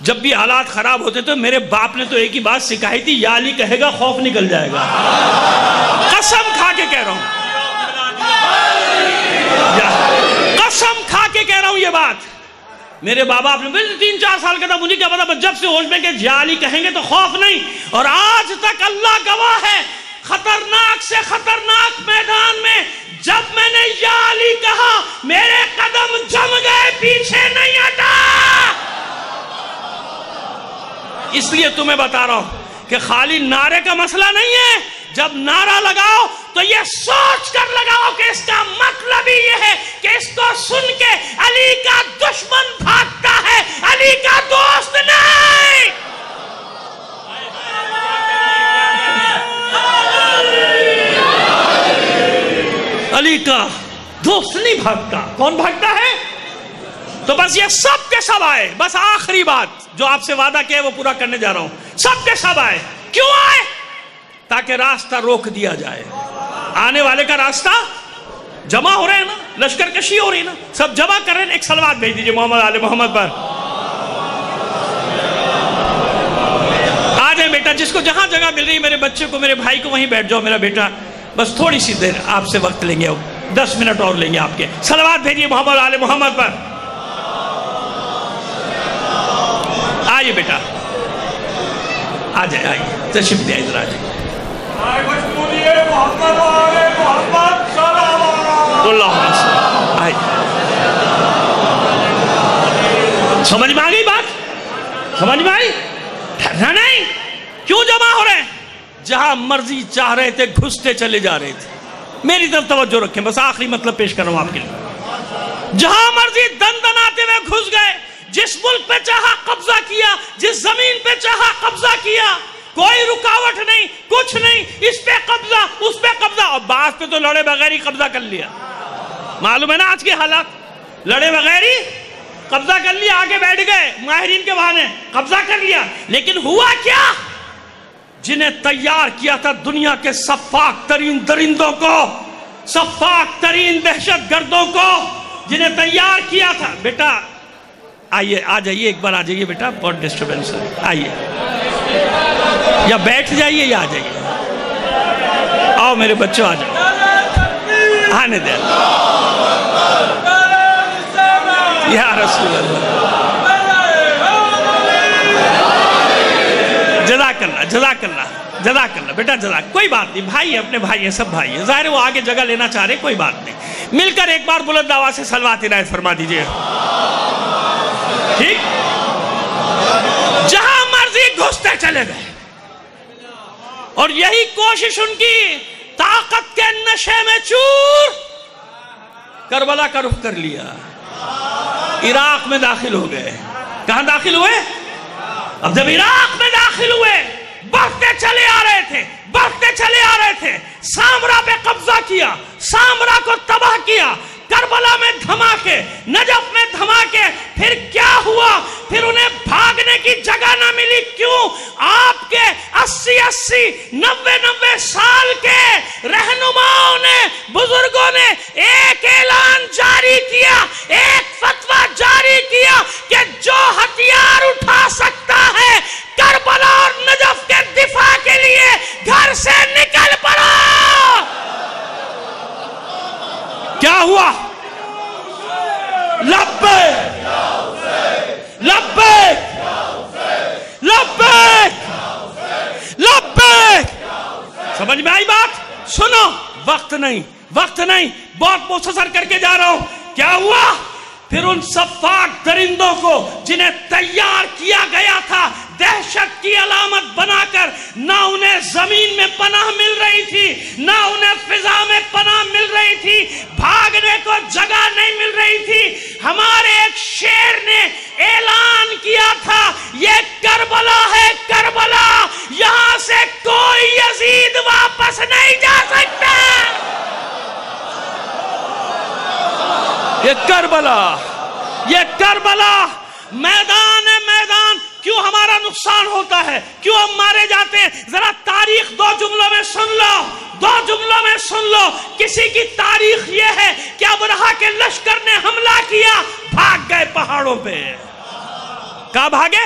جب بھی حالات خراب ہوتے تو میرے باپ نے تو ایک ہی بات سکھائی تھی، یا علی کہے گا خوف نکل جائے گا. قسم کھا کے کہہ رہا ہوں، قسم کھا کے کہہ رہا ہوں یہ بات. میرے بابا اپنے 3-4 سال کا تھا، مجھے کیا پتا، جب سے ہوش میں کہ یا علی کہیں گے تو خوف نہیں. اور آج تک اللہ گواہ ہے، خطرناک سے خطرناک میدان میں جب میں نے یا علی کہا میرے قدم جم گئے، پیچھے نہیں ہٹا. اس لیے تمہیں بتا رہا ہوں کہ خالی نعرے کا مسئلہ نہیں ہے. جب نعرہ لگاؤ تو یہ سوچ کر لگاؤ کہ اس کا مطلب ہی یہ ہے کہ اس کو سن کے علی کا دشمن بھاگتا ہے، علی کا دوست نہیں. علی کا دوست نہیں بھاگتا. کون بھاگتا ہے؟ تو بس یہ سب کے سب آئے. بس آخری بات جو آپ سے وعدہ کیا ہے وہ پورا کرنے جا رہا ہوں. سب کے سب آئے. کیوں آئے؟ تاکہ راستہ روک دیا جائے. آنے والے کا راستہ جمع ہو رہے ہیں نا، لشکر کشی ہو رہی ہے نا، سب جمع کر رہے ہیں. ایک صلوات بھیج دیجئے محمد آل محمد پر. آ جائیں بیٹا، جس کو جہاں جگہ مل رہی ہے، میرے بچے کو، میرے بھائی کو وہیں بیٹھ جاؤ. میرا بیٹا بس تھوڑی سی دیر آپ سے وقت لیں گے، 10 منٹ اور لیں گے آپ کے. صلوات بھیجیے محمد آل محمد پر. آئیے بیٹا، آ جائے، آئیے، تشریف لے آئیے، ادھر آ جائیے. سمجھ میں آ گئی بات؟ سمجھ میں آئی؟ ٹھہرنا نہیں. کیوں جمع ہو رہے ہیں؟ جہاں مرضی چاہ رہے تھے گھستے چلے جا رہے تھے. میری طرف توجہ رکھیں، بس آخری مطلب پیش کر رہا ہوں آپ کے لیے. جہاں مرضی دن دناتے ہوئے گھس گئے، جس ملک پہ چاہا قبضہ کیا، جس زمین پہ چاہا قبضہ کیا، کوئی رکاوٹ نہیں، کچھ نہیں. اس پہ قبضہ، اس پہ قبضہ. اور بعض پہ تو لڑے بغیر ہی قبضہ کر لیا. معلوم ہے نا آج کے حالات، لڑے بغیر ہی قبضہ کر لیا، آگے بیٹھ گئے ماہرین کے بہانے، قبضہ کر لیا. لیکن ہوا کیا؟ جنہیں تیار کیا تھا دنیا کے سفاک ترین درندوں کو، سفاک ترین دہشت گردوں کو، جنہیں تیار کیا تھا. بیٹا آئیے، آ جائیے، ایک بار آ جائیے بیٹا، بہت ڈسٹربنس ہے. آئیے، یا بیٹھ جائیے یا آ جائیے. آؤ میرے بچوں، آ جاؤ، آنے دیں. یا رسول اللہ، جزاک اللہ، جزاک اللہ، جزاک اللہ بیٹا، جزاک. کوئی بات نہیں، بھائی اپنے بھائی ہیں، سب بھائی ہیں. ظاہر ہے وہ آگے جگہ لینا چاہ رہے، کوئی بات نہیں. مل کر ایک بار بلند آواز سے صلوات عنایت فرما دیجئے. ٹھیک؟ جہاں مرضی گھستے چلے گئے، اور یہی کوشش ان کی، طاقت کے نشے میں چور، کربلا کا رخ کر لیا. عراق میں داخل ہو گئے. کہاں داخل ہوئے؟ اب جب عراق میں داخل ہوئے، بڑھتے چلے آ رہے تھے، بڑھتے چلے آ رہے تھے. سامرا پہ قبضہ کیا، سامرا کو تباہ کیا. کربلا میں دھماکے، نجف میں دھماکے. پھر کیا ہوا؟ پھر انہیں بھاگنے کی جگہ نہ ملی. کیوں؟ آپ کے 80 90 سال کے رہنماؤں نے، بزرگوں نے ایک اعلان جاری کیا، ایک فتویٰ جاری کیا کہ جو ہتھیار اٹھا سکتا ہے کربلا اور نجف کے دفاع کے لیے گھر سے نکل پڑا. کیا ہوا؟ لبیک لبیک لبیک لبیک. سمجھ میں آئی بات؟ سنو، وقت نہیں، وقت نہیں، بہت مختصر کر کے جا رہا ہوں. کیا ہوا؟ پھر ان سفاک درندوں کو جنہیں تیار کیا گیا تھا دہشت کی علامت بنا کر، نہ انہیں زمین میں پناہ مل رہی تھی، نہ انہیں فضا میں پناہ مل رہی تھی، بھاگنے کو جگہ نہیں مل رہی تھی. ہمارے ایک شیر نے اعلان کیا تھا، یہ کربلا ہے، کربلا، یہاں سے کوئی یزید واپس نہیں جا سکتا. یہ کربلا، یہ کربلا میدان ہے، میدان. کیوں ہمارا نقصان ہو ہوتا ہے؟ کیوں ہم مارے جاتے ہیں؟ ذرا تاریخ دو جملوں میں سن لو، دو جملوں میں سن لو۔ کسی کی تاریخ یہ ہے کہ ابرہہ کے لشکر نے حملہ کیا، بھاگ گئے پہاڑوں پہ۔ کہاں بھاگے؟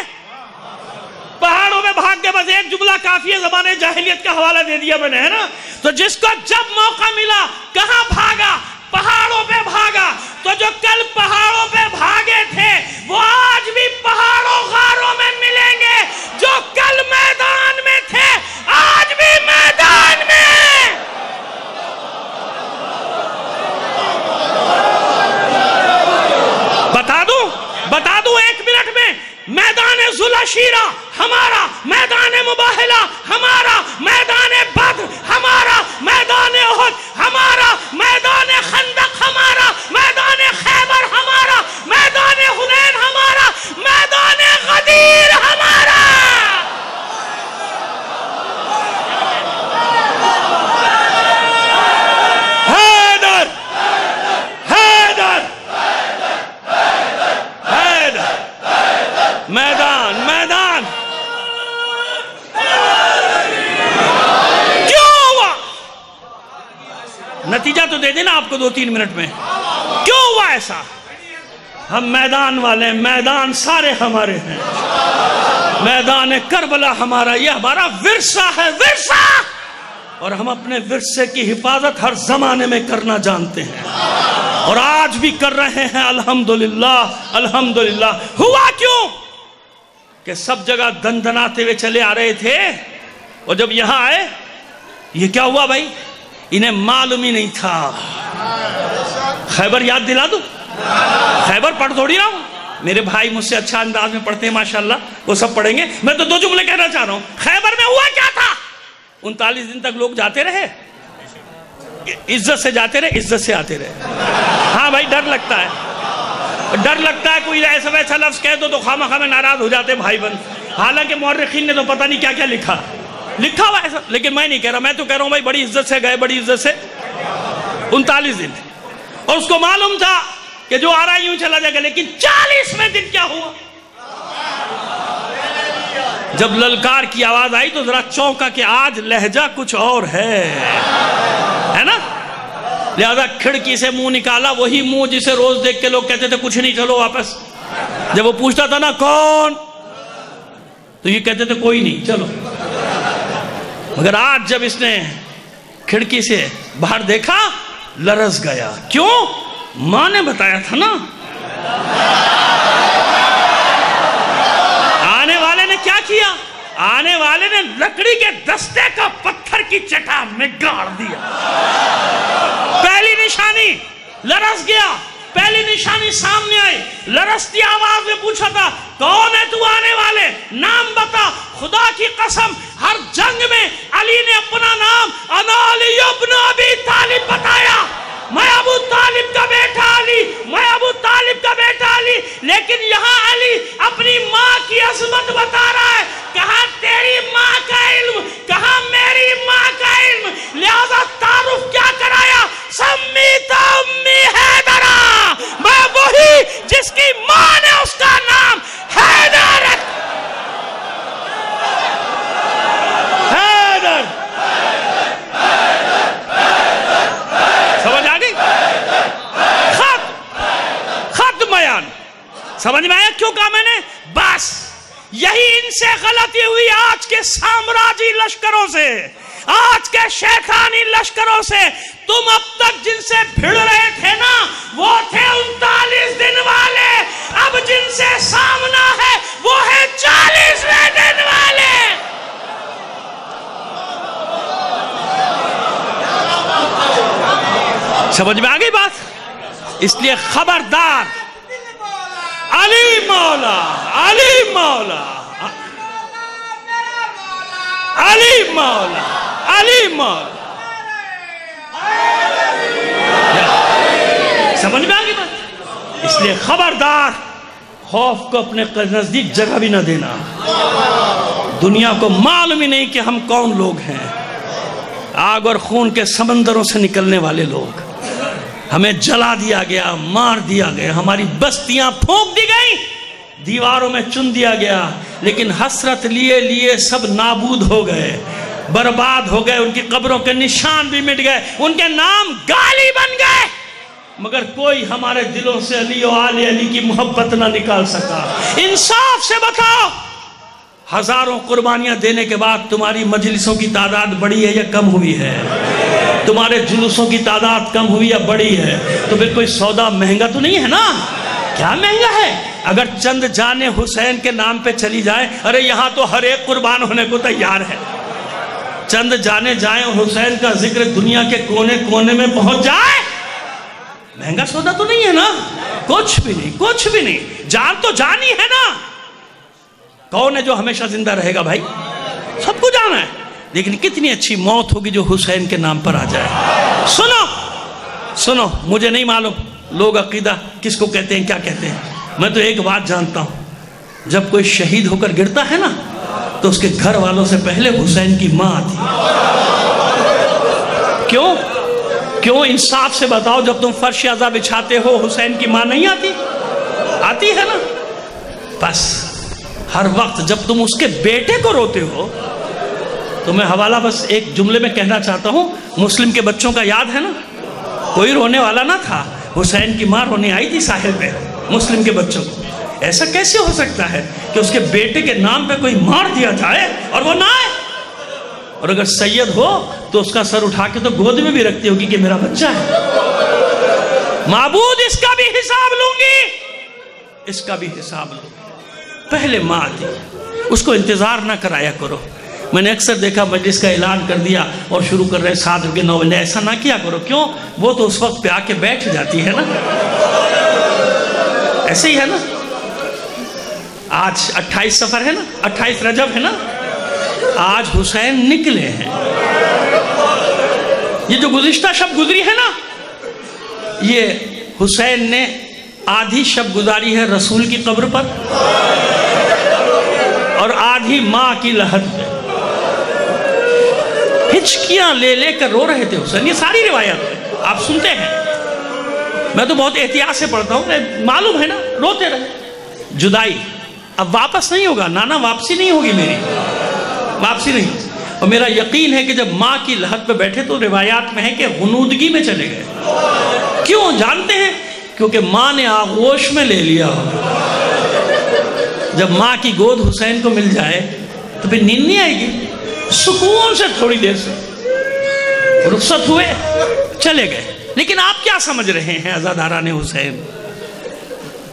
پہاڑوں میں بھاگ گئے۔ بس ایک جملہ کافی ہے، زمانے جاہلیت کا حوالہ دے دیا میں نے، ہے نا؟ تو جس کو جب موقع ملا کہاں بھاگا؟ پہاڑوں پہ بھاگا۔ تو جو کل پہاڑوں پہ بھاگے تھے وہ آج بھی پہاڑوں غاروں میں ملیں گے، جو کل میدان میں تھے آج بھی میدان میں۔ بتا دوں ایک منٹ میں، میدان ذوالعشیرہ ہمارا، میدان مباہلہ ہمارا، میدان بدر ہمارا، میدان احد ہمارا، میدان خندق ہمارا، میدان خیبر ہمارا، میدان حنین ہمارا، میدان غدیر ہمارا۔ حیدر حیدر حیدر میدان میدان کیوں ہوا؟ نتیجہ تو دے دینا آپ کو 2-3 منٹ میں۔ کیوں ہوا ایسا؟ ہم میدان والے ہیں، میدان سارے ہمارے ہیں، میدان کربلا ہمارا، یہ ہمارا ورثہ ہے، ورثہ، اور ہم اپنے ورثے کی حفاظت ہر زمانے میں کرنا جانتے ہیں اور آج بھی کر رہے ہیں، الحمدللہ الحمدللہ۔ ہوا کیوں کہ سب جگہ دندناتے ہوئے چلے آ رہے تھے، اور جب یہاں آئے یہ کیا ہوا بھائی؟ انہیں معلوم ہی نہیں تھا۔ خیبر یاد دلا دوں؟ خیبر پڑھ تھوڑی رہا ہوں، میرے بھائی مجھ سے اچھا انداز میں پڑھتے ہیں ماشاءاللہ، وہ سب پڑھیں گے، میں تو 2 جملے کہنا چاہ رہا ہوں۔ خیبر میں ہوا کیا تھا؟ 39 دن تک لوگ جاتے رہے، عزت سے جاتے رہے، عزت سے آتے رہے۔ ہاں بھائی ڈر لگتا ہے، ڈر لگتا ہے، کوئی ایسا ویسا لفظ کہہ دو تو خواہ مخواہ میں ناراض ہو جاتے بھائی بن، حالانکہ مورخین نے تو پتہ نہیں کیا کیا لکھا ہوا ایسا، لیکن میں نہیں کہہ رہا، میں تو کہہ رہا ہوں بھائی بڑی عزت سے گئے، بڑی عزت سے 39 دن، اور اس کو معلوم تھا کہ جو آ رہا یوں چلا جائے گا، لیکن 40ویں دن کیا ہوا؟ جب للکار کی آواز آئی تو ذرا چونکا کہ آج لہجہ کچھ اور ہے نا؟ لہذا کھڑکی سے منہ نکالا، وہی منہ جسے روز دیکھ کے لوگ کہتے تھے کچھ نہیں چلو واپس۔ جب وہ پوچھتا تھا نا کون، تو یہ کہتے تھے کوئی نہیں چلو۔ مگر آج جب اس نے کھڑکی سے باہر دیکھا لرز گیا۔ کیوں؟ ماں نے بتایا تھا نا۔ آنے والے نے کیا کیا؟ آنے والے نے لکڑی کے دستے کا پتھر کی چٹان میں گاڑ دیا۔ پہلی نشانی لرز گیا، پہلی نشانی سامنے آئی، لرزتی آواز میں پوچھا تھا کون ہے تو آنے والے؟ نام بتا۔ خدا کی قسم ہر جنگ میں علی نے اپنا نام انا علی ابن ابی طالب بتایا، میں ابو طالب کا بیٹا علی، میں ابو طالب کا بیٹا علی، لیکن یہاں علی اپنی ماں کی عظمت بتا رہا ہے۔ کہاں تیری ماں کا علم، کہاں میری ماں کا علم، لہذا تعارف کیا کرایا؟ سمیت امی حیدرہ، میں وہی جس کی ماں نے اس کا نام حیدر رکھا۔ حیدر سمجھ آ گئی؟ خط بیان سمجھ میں آیا کیوں کہا میں نے؟ بس یہی ان سے غلطی ہوئی آج کے سامراجی لشکروں سے، آج کے شیطانی لشکروں سے۔ تم اب تک جن سے بھڑ رہے تھے نا وہ تھے 39 دن والے، اب جن سے سامنا ہے وہ ہے 40ویں دن والے۔ سمجھ میں آ گئی بات؟ اس لیے خبردار، علی مولا، علی مولا، علی مولا، علی مولا۔ سمجھ میں آ گئی بات؟ اس لیے خبردار، خوف کو اپنے نزدیک جگہ بھی نہ دینا۔ دنیا کو معلوم ہی نہیں کہ ہم کون لوگ ہیں، آگ اور خون کے سمندروں سے نکلنے والے لوگ۔ ہمیں جلا دیا گیا، مار دیا گیا، ہماری بستیاں پھونک دی گئی، دیواروں میں چن دیا گیا، لیکن حسرت لیے لیے سب نابود ہو گئے، برباد ہو گئے، ان کی قبروں کے نشان بھی مٹ گئے، ان کے نام گالی بن گئے، مگر کوئی ہمارے دلوں سے علی و آل علی کی محبت نہ نکال سکا۔ انصاف سے بتاؤ، ہزاروں قربانیاں دینے کے بعد تمہاری مجلسوں کی تعداد بڑی ہے یا کم ہوئی ہے؟ تمہارے جلوسوں کی تعداد کم ہوئی یا بڑی ہے؟ تو پھر کوئی سودا مہنگا تو نہیں ہے نا؟ کیا مہنگا ہے؟ اگر چند جانیں حسین کے نام پہ چلی جائیں، ارے یہاں تو ہر ایک قربان ہونے کو تیار ہے، چند جانے جائیں اور حسین کا ذکر دنیا کے کونے کونے میں پہنچ جائے، مہنگا سودا تو نہیں ہے نا؟ کچھ بھی نہیں، کچھ بھی نہیں، جان تو جانی ہے نا۔ کون ہے جو ہمیشہ زندہ رہے گا بھائی؟ سب کو جانا ہے، لیکن کتنی اچھی موت ہوگی جو حسین کے نام پر آ جائے۔ سنو، مجھے نہیں معلوم لوگ عقیدہ کس کو کہتے ہیں، کیا کہتے ہیں، میں تو ایک بات جانتا ہوں، جب کوئی شہید ہو کر گرتا ہے نا تو اس کے گھر والوں سے پہلے حسین کی ماں آتی ہے۔ کیوں انصاف سے بتاؤ، جب تم فرش عزا بچھاتے ہو حسین کی ماں نہیں آتی؟ آتی ہے نا؟ بس ہر وقت جب تم اس کے بیٹے کو روتے ہو، تو میں حوالہ بس ایک جملے میں کہنا چاہتا ہوں، مسلم کے بچوں کا یاد ہے نا؟ کوئی رونے والا نہ تھا، حسین کی ماں رونے آئی تھی ساحل پہ مسلم کے بچوں کو۔ ایسا کیسے ہو سکتا ہے کہ اس کے بیٹے کے نام پہ کوئی مار دیا جائے اور وہ نہ آئے؟ اور اگر سید ہو تو اس کا سر اٹھا کے تو گود میں بھی رکھتی ہوگی کہ میرا بچہ ہے۔ معبود اس کا بھی حساب لوں گی، اس کا بھی حساب لوں گی۔ پہلے ماں آتی، اس کو انتظار نہ کرایا کرو۔ میں نے اکثر دیکھا مجلس کا اعلان کر دیا اور شروع کر رہے 7 کے 9 بجے، ایسا نہ کیا کرو۔ کیوں؟ وہ تو اس وقت پہ آ کے بیٹھ جاتی ہے نا، ایسے ہی ہے نا۔ آج 28 سفر ہے نا، 28 رجب ہے نا، آج حسین نکلے ہیں۔ یہ جو گزشتہ شب گزری ہے نا، یہ حسین نے آدھی شب گزاری ہے رسول کی قبر پر اور آدھی ماں کی لحد پہ۔ ہچکیاں لے لے کر رو رہے تھے حسین، یہ ساری روایت آپ سنتے ہیں، میں تو بہت احتیاط سے پڑھتا ہوں، معلوم ہے نا، روتے رہے۔ جدائی اب واپس نہیں ہوگا، نانا واپسی نہیں ہوگی، میری واپسی نہیں۔ اور میرا یقین ہے کہ جب ماں کی لحد پہ بیٹھے تو روایات میں ہے کہ غنودگی میں چلے گئے۔ کیوں جانتے ہیں؟ کیونکہ ماں نے آغوش میں لے لیا ہوگا۔ جب ماں کی گود حسین کو مل جائے تو پھر نیند نہیں آئے گی، سکون سے تھوڑی دیر سے رخصت ہوئے چلے گئے۔ لیکن آپ کیا سمجھ رہے ہیں عزاداران حسین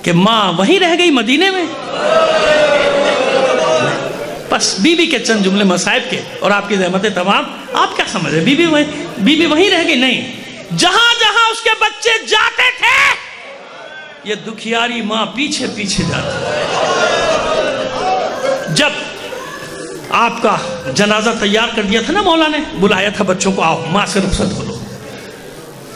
کہ ماں وہیں رہ گئی مدینے میں؟ بس بی بی کے چند جملے مصائب کے اور آپ کی زحمتیں تمام، آپ کیا سمجھ رہے؟ بی بی وہیں رہ گئی؟ نہیں، جہاں جہاں اس کے بچے جاتے تھے یہ دکھیاری ماں پیچھے پیچھے جاتی۔ جب آپ کا جنازہ تیار کر دیا تھا نا، مولا نے بلایا تھا بچوں کو، آؤ ماں سے رخصت ہو لو۔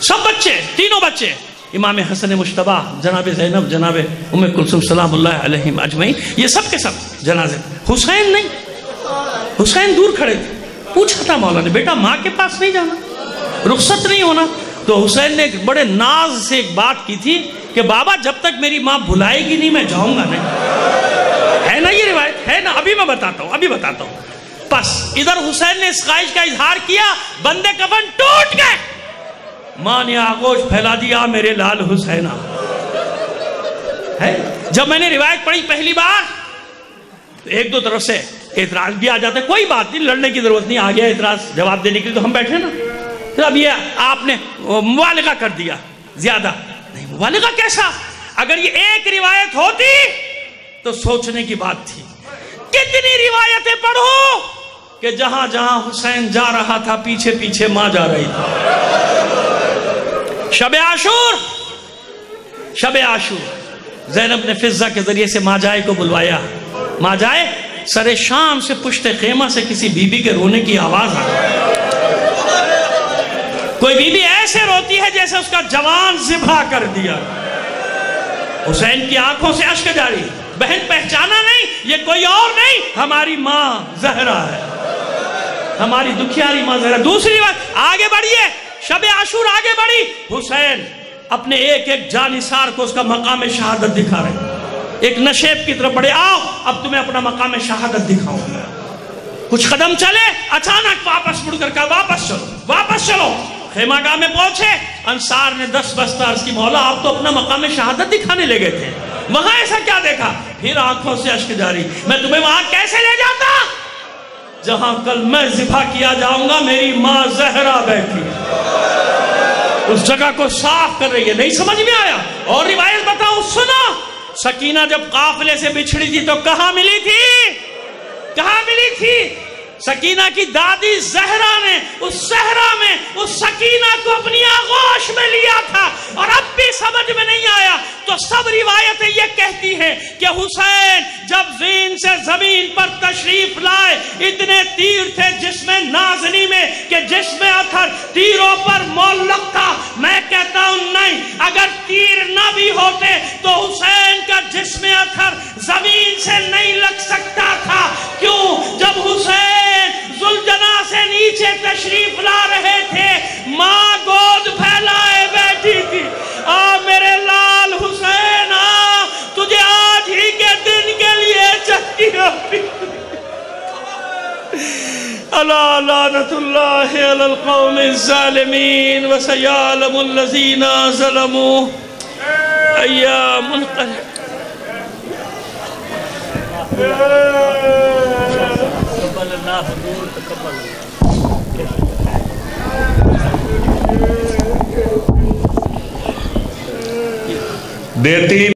سب بچے، تینوں بچے، امام حسن مجتبیٰ، جناب زینب، جناب ام کلثوم سلام اللہ علیہم اجمعین، یہ سب کے سب جنازے۔ حسین نہیں، حسین دور کھڑے تھے۔ پوچھا تھا مولا نے، بیٹا ماں کے پاس نہیں جانا، رخصت نہیں ہونا؟ تو حسین نے ایک بڑے ناز سے ایک بات کی تھی کہ بابا جب تک میری ماں بھلائے گی نہیں میں جاؤں گا نہیں۔ ہے نا یہ روایت؟ ہے نا؟ ابھی میں بتاتا ہوں، بس ادھر حسین نے اس خواہش کا اظہار کیا، بندے کفن ٹوٹ گئے، ماں نے آغوش پھیلا دیا، میرے لال حسینہ۔ جب میں نے روایت پڑھی پہلی بار تو ایک دو طرف سے اعتراض بھی آ جاتا ہے، کوئی بات نہیں، لڑنے کی ضرورت نہیں، آ گیا اعتراض جواب دینے کے لیے تو ہم بیٹھے نا۔ تو اب یہ آپ نے مبالغہ کر دیا زیادہ نہیں، مبالغہ کیسا؟ اگر یہ ایک روایت ہوتی تو سوچنے کی بات تھی۔ کتنی روایتیں پڑھو کہ جہاں جہاں حسین جا رہا تھا پیچھے پیچھے ماں جا رہی تھی۔ شب عاشور زینب نے فضہ کے ذریعے سے ماں جائے کو بلوایا۔ ماں جائے سر شام سے پشت خیمہ سے کسی بی بی کے رونے کی آواز آ گئی۔ کوئی بی بی ایسے روتی ہے جیسے اس کا جوان ذبح کر دیا۔ حسین کی آنکھوں سے اشک جاری، بہن پہچانا نہیں، یہ کوئی اور نہیں، ہماری ماں زہرا ہے، ہماری دکھیاری ماں زہرا۔ دوسری بات، آگے بڑھیے، شب عاشور آگے بڑھی، حسین اپنے ایک ایک جانثار کو اس کا مقام شہادت دکھا رہے۔ ایک نشیب کی طرف بڑھے، آؤ اب تمہیں اپنا مقام شہادت دکھاؤں گا۔ کچھ قدم چلے، اچانک واپس مڑ کر کہا واپس چلو واپس چلو۔ خیمہ گاہ میں پہنچے، انصار نے 10 بستہ عرض کی مولا آپ تو اپنا مقام شہادت دکھانے لے گئے تھے، وہاں ایسا کیا دیکھا؟ پھر آنکھوں سے اشک جاری، میں تمہیں وہاں کیسے لے جاتا جہاں کل میں ذبح کیا جاؤں گا، میری ماں زہرا بیٹھی ہے، اس جگہ کو صاف کر رہی ہے۔ نہیں سمجھ میں آیا؟ اور روایت بتاؤں سنو، سکینہ جب قافلے سے بچھڑی تھی تو کہاں ملی تھی؟ کہاں ملی تھی؟ سکینہ کی دادی زہرا نے اس صحرا میں اس سکینہ کو اپنی آغوش میں لیا تھا، اور اب بھی سمجھ میں نہیں آیا تو سب روایتیں یہ کہتی ہیں کہ حسین جب زین سے زمین پر تشریف لائے، اتنے تیر تھے جسم نازنی میں کہ جسم اطہر تیروں پر معلق تھا۔ میں کہتا ہوں نہیں، اگر تیر نہ بھی ہوتے تو حسین کا جسم اطہر زمین سے نہیں لگ سکتا تھا۔ کیوں؟ جب حسین ذوالجناح سے نیچے تشریف لا رہے تھے، ماں گود پھیلائے بیٹھی تھی، آ میرے لال حسین آ، تجھے آج ہی کے دن کے لیے چکی ہوتی۔ الا لعنت اللہ علی القوم الظالمین وسیعلم الذین ظلموا ایام القلب۔ دیتی